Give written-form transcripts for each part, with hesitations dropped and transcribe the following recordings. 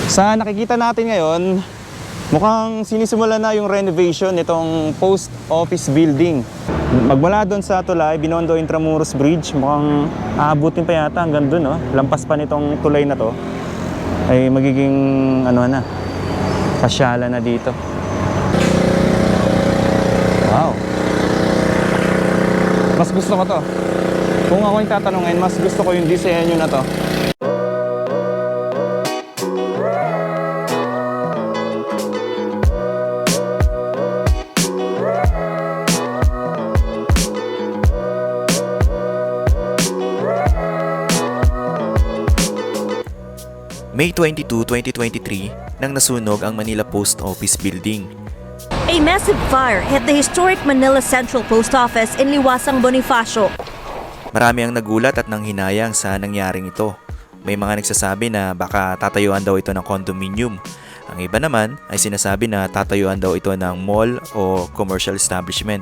Sa nakikita natin ngayon, mukhang sinisimula na yung renovation nitong post office building. Magmula doon sa tulay, Binondo Intramuros Bridge, mukhang aabutin pa yata hanggang doon, no? Lampas pa nitong tulay na to ay magiging pasyalan na dito. Wow. Mas gusto ko to. Kung ako yung tatanungin, mas gusto ko yung disenyo na to. May 22, 2023 nang nasunog ang Manila Post Office Building. A massive fire hit the historic Manila Central Post Office in Liwasang Bonifacio. Marami ang nagulat at nanghinayang sa nangyaring ito. May mga nagsasabi na baka tatayuan daw ito ng condominium. Ang iba naman ay sinasabi na tatayuan daw ito ng mall o commercial establishment.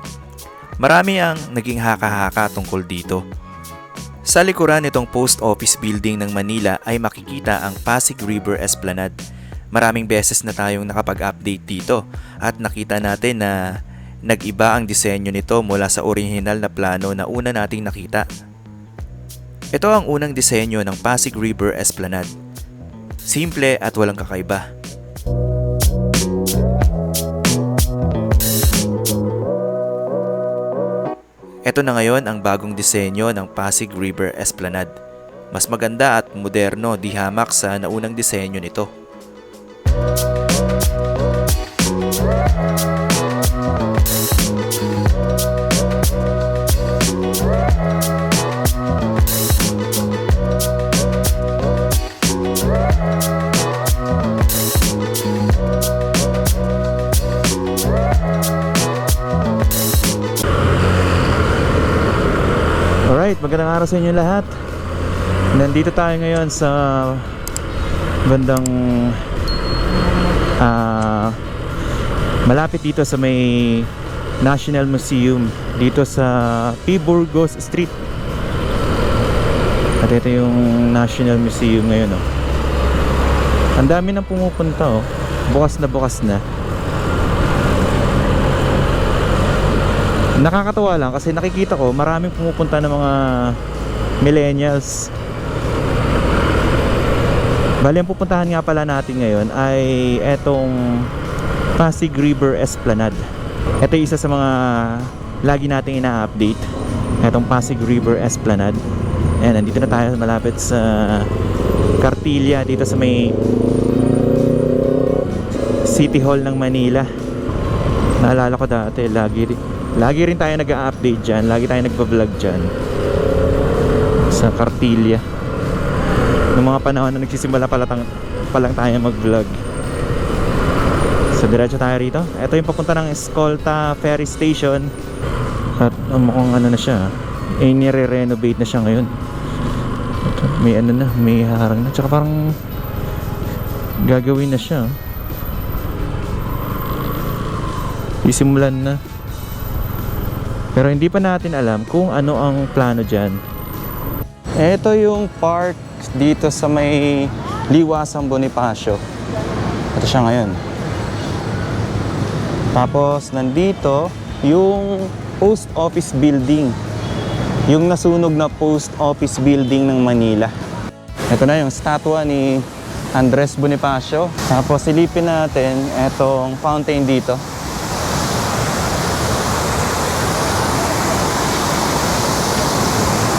Marami ang naging haka-haka tungkol dito. Sa likuran nitong post office building ng Manila ay makikita ang Pasig River Esplanade. Maraming beses na tayong nakapag-update dito at nakita natin na nag-iba ang disenyo nito mula sa orihinal na plano na una nating nakita. Ito ang unang disenyo ng Pasig River Esplanade. Simple at walang kakaiba. Ito na ngayon ang bagong disenyo ng Pasig River Esplanade. Mas maganda at moderno di hamak sa naunang disenyo nito. Alright, magandang araw sa inyo lahat. Nandito tayo ngayon sa bandang malapit dito sa may National Museum dito sa P. Burgos Street. At ito yung National Museum ngayon, oh. Ang dami nang pumupunta, oh. Bukas na. Nakakatawa lang kasi nakikita ko maraming pumupunta ng mga millennials. Bali, ang pupuntahan nga pala natin ngayon ay etong Pasig River Esplanade. Ito yung isa sa mga lagi nating ina-update, etong Pasig River Esplanade. Ayan, nandito na tayo malapit sa Cartilla, dito sa may City Hall ng Manila. Naalala ko dati, lagi rin tayo nag-a-update dyan. Lagi tayo nagpa-vlog dyan sa Cartilla. Noong mga panahon na nagsisimula pa lang tayo mag-vlog. So diretso tayo rito. Ito yung papunta ng Escolta Ferry Station. At mukhang na siya, nire-renovate na siya ngayon. May may harang na. Tsaka parang gagawin na siya. Isimulan na. Pero hindi pa natin alam kung ano ang plano dyan. Ito yung park dito sa may Liwasang Bonifacio. Ito siya ngayon. Tapos nandito yung post office building. Yung nasunog na post office building ng Manila. Ito na yung statwa ni Andres Bonifacio. Tapos silipin natin etong fountain dito.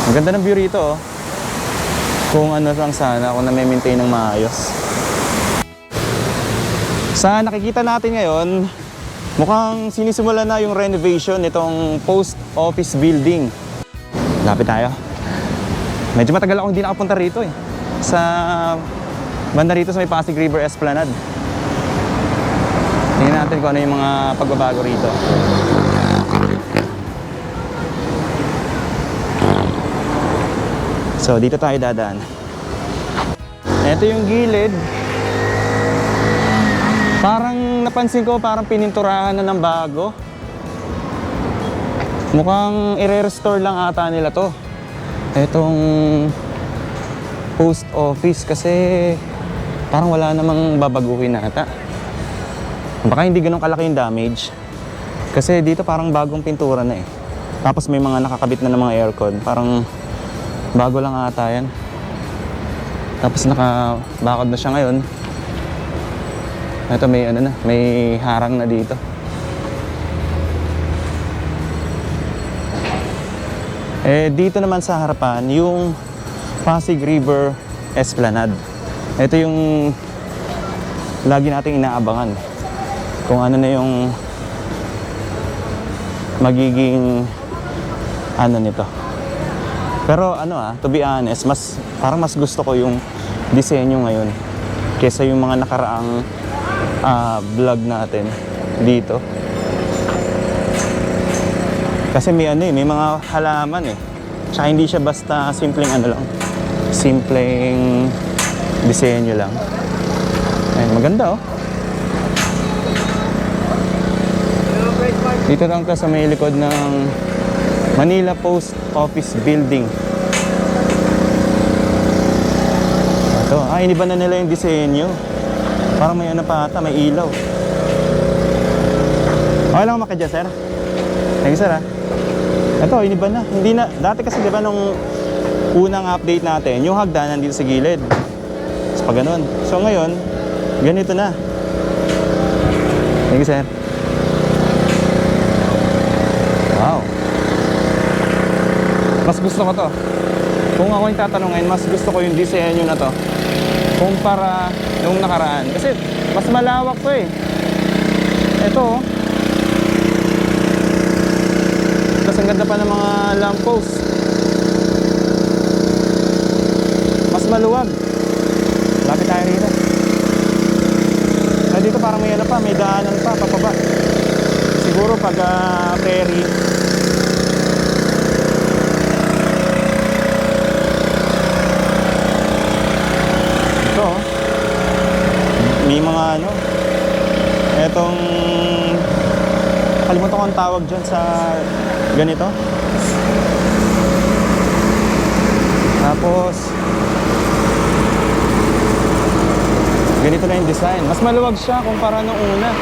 Ang ganda ng view rito, oh. Kung ano lang sana, kung na-maintain ng maayos. Sa nakikita natin ngayon, mukhang sinisimula na yung renovation nitong post office building. Lapit tayo. Medyo matagal akong hindi nakapunta rito, eh. Sa banda rito sa may Pasig River Esplanade. Tingnan natin kung ano yung mga pagbabago rito. So dito tayo dadaan. Ito yung gilid. Parang napansin ko parang pininturahan na ng bago. Mukhang i-restore lang ata nila to. Etong post office kasi Parang wala namang babaguhin ata. Baka hindi ganun kalaki yung damage. Kasi dito parang bagong pintura na eh. Tapos may mga nakakabit na ng mga aircon. Parang bago lang ata yan. Tapos nakabakod na siya ngayon. Ito may ano na, may harang na dito. Dito naman sa harapan, yung Pasig River Esplanade. Ito yung lagi nating inaabangan. Kung ano na yung magiging ano nito. Pero to be honest, parang mas gusto ko yung disenyo ngayon kesa yung mga nakaraang vlog natin dito. Kasi may may mga halaman eh. Tsaka hindi siya basta simpleng simpleng disenyo lang. Ayun, maganda oh. Dito lang sa may likod ng Manila Post Office Building. Ito, iniba na nila yung disenyo. Parang may pa ata, may ilaw. Okay lang makadya, sir? Thank you, sir. Ito, iniba na. Hindi na. Dati kasi diba nung unang update natin, yung hagdanan dito sa gilid. So, pag ganun. So ngayon, ganito na. Thank you, sir. Wow. Mas gusto ko to. Kung ako yung tatanungin, mas gusto ko yung disenyo na to kumpara nung nakaraan. Kasi mas malawak to eh. Ito oh. Tapos ang ganda pa ng mga lamppost. Mas maluwag. Lapit tayo rito. Dito parang may may daanan pa, papaba. Siguro pag ferry. Ito, may mga etong kalimutan ko ang tawag dyan sa ganito. Tapos ganito na yung design. Mas maluwag siya kumpara nung una.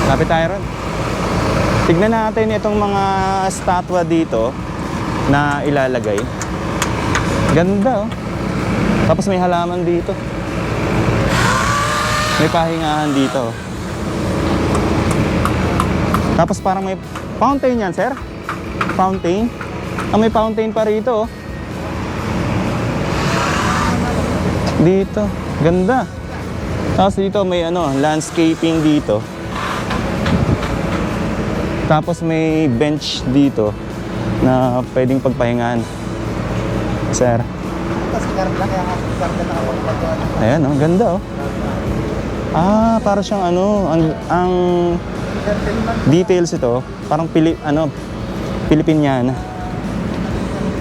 Lapit tayo ron. Tignan natin itong mga statwa dito na ilalagay. Ganda oh. Tapos may halaman dito. May pahingahan dito. Tapos parang may fountain yan, sir. Fountain. May fountain pa rito oh. Dito. Ganda. Tapos dito may landscaping dito. Tapos may bench dito na pwedeng pagpahingahan. Sir. Ayan oh, ganda oh. Para siyang ang details ito, parang Pilipiniana.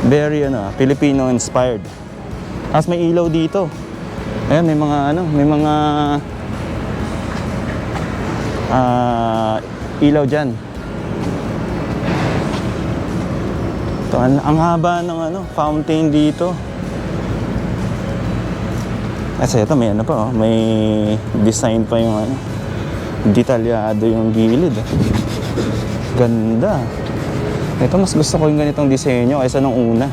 Very Filipino inspired. Tapos may ilaw dito. Ayan, may mga ilaw dyan. Ito, ang haba ng fountain dito. Kasi ito may pa may design pa yung detalyado yung gilid. Ganda. Ito mas gusto ko yung ganitong disenyo kaysa nung una.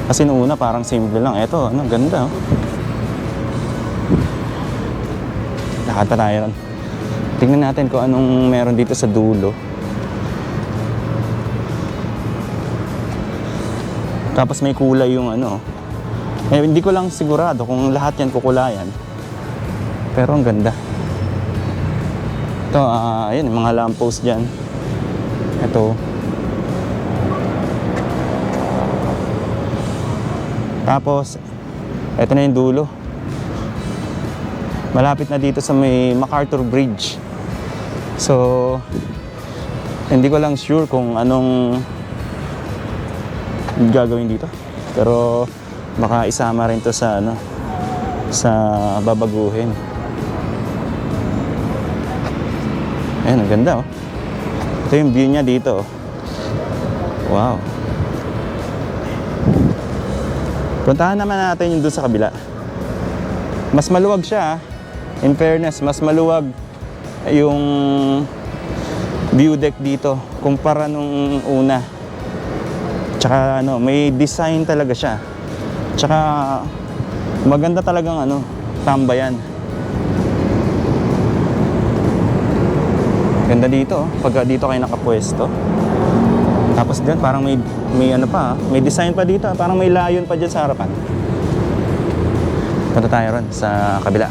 Kasi nung una parang simple lang. Ito, ganda oh. Lakad pa tayo ron. Tingnan natin kung anong meron dito sa dulo. Tapos may kulay yung hindi ko lang sigurado kung lahat yan kukulayan. Pero ang ganda. Ito, ayan, mga lamppost dyan. Ito. Tapos, ito na yung dulo. Malapit na dito sa may MacArthur Bridge. So, hindi ko lang sure kung anong gagawin dito. Pero, baka isama rin to sa sa babaguhin. Ayan, ang ganda oh. Ito yung view niya dito oh. Wow. Puntahan naman natin yung doon sa kabila. Mas maluwag siya. In fairness, mas maluwag yung view deck dito kumpara nung una. Tsaka ano, may design talaga siya. Tsaka maganda talagang ano, tambayan. Ganda dito, pagka dito kayo nakapwesto. Tapos din parang may ano pa, may design pa dito, parang may layon pa dyan sa harapan. Punta tayo ron sa kabila.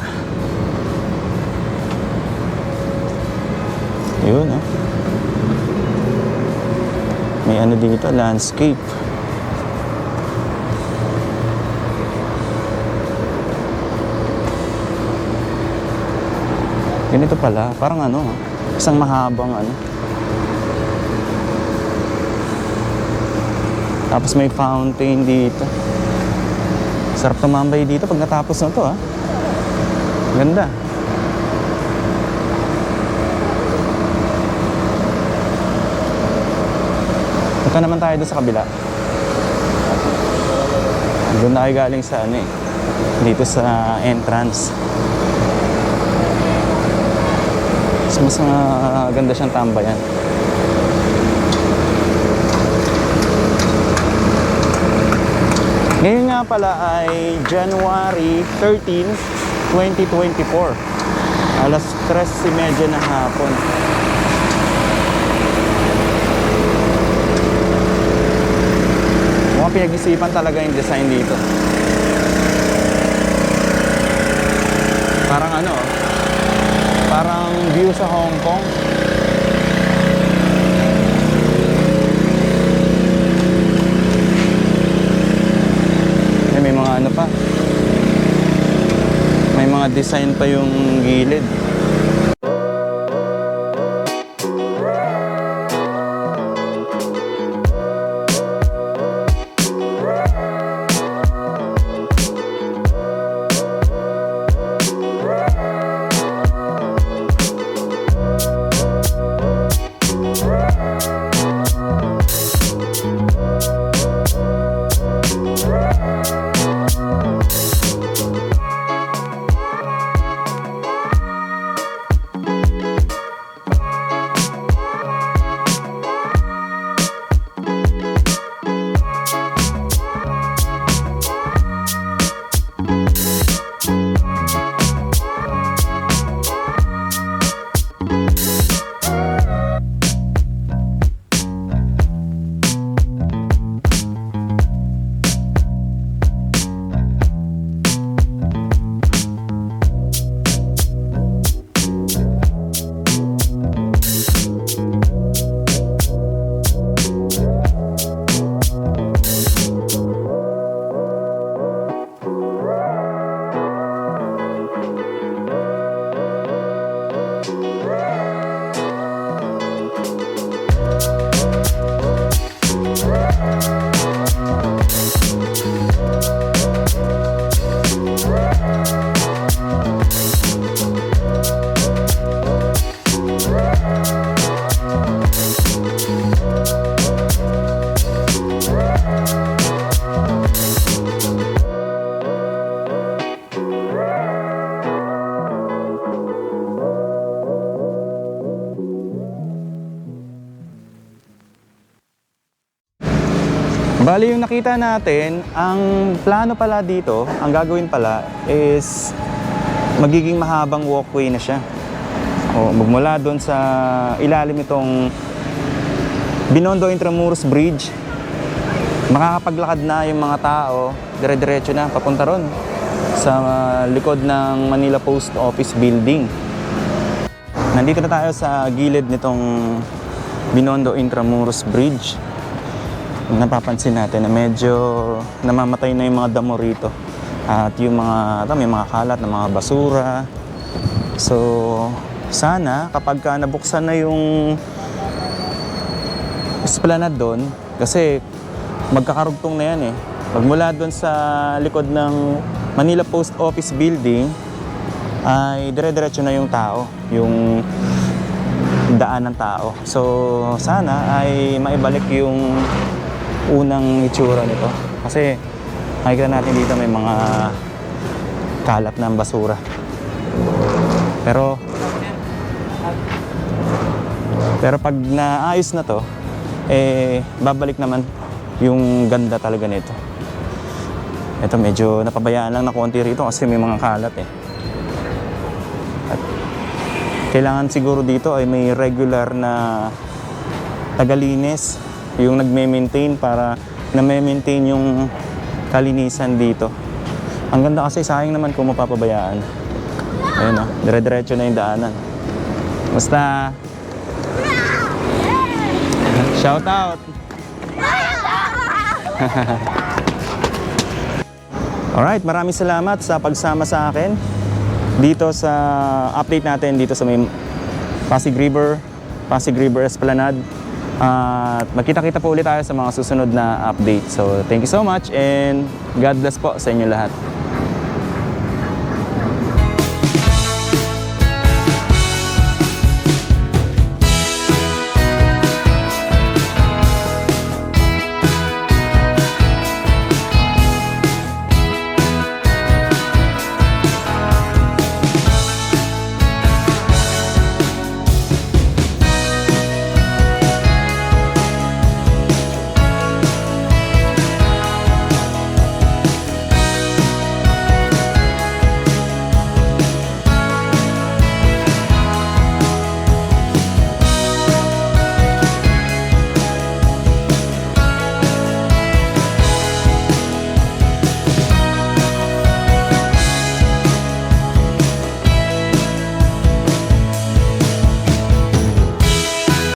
Yun, oh. May ano dito, landscape. Ganito pala, parang ano, isang mahabang ano. Tapos may fountain dito. Sarap tumambay dito pag natapos na to, ha. Ganda. Punta naman tayo doon sa kabila. Doon tayo galing sa ano eh. Dito sa entrance. Mas ganda siyang tambayan. Ngayon nga pala ay January 13, 2024. Alas 3:30 ng hapon. Mukhang pinag-isipan talaga yung design dito. Parang ano, parang view sa Hong Kong. May mga ano pa. May mga design pa yung gilid. Bali yung nakita natin, ang plano pala dito, ang gagawin pala is magiging mahabang walkway na siya. O magmula doon sa ilalim itong Binondo Intramuros Bridge, makakapaglakad na yung mga tao, dire-diretso na papunta ron sa likod ng Manila Post Office building. Nandito na tayo sa gilid nitong Binondo Intramuros Bridge. Napapansin natin na medyo namamatay na yung mga damo rito. At yung mga, may mga kalat na mga basura. So, sana kapag nabuksan na yung esplanade doon, kasi magkakarugtong na yan eh. Magmula doon sa likod ng Manila Post Office building, ay dire-diretso na yung tao, yung daan ng tao. So, sana ay maibalik yung unang itsura nito. Kasi Makikita natin dito may mga kalat ng basura. Pero pag naayos na to, babalik naman yung ganda talaga nito. Ito medyo napabayaan lang na konti rito kasi may mga kalat eh. At kailangan siguro dito ay may regular na tagalinis, yung nagme-maintain para na-maintain yung kalinisan dito. Ang ganda kasi, sayang naman kung mapapabayaan. Ayun oh, dire-diretso na yung daanan. Basta shout out. Alright, maraming salamat sa pagsama sa akin dito sa update natin dito sa may Pasig River Esplanade. At magkita-kita po ulit tayo sa mga susunod na update. So, thank you so much and God bless po sa inyo lahat.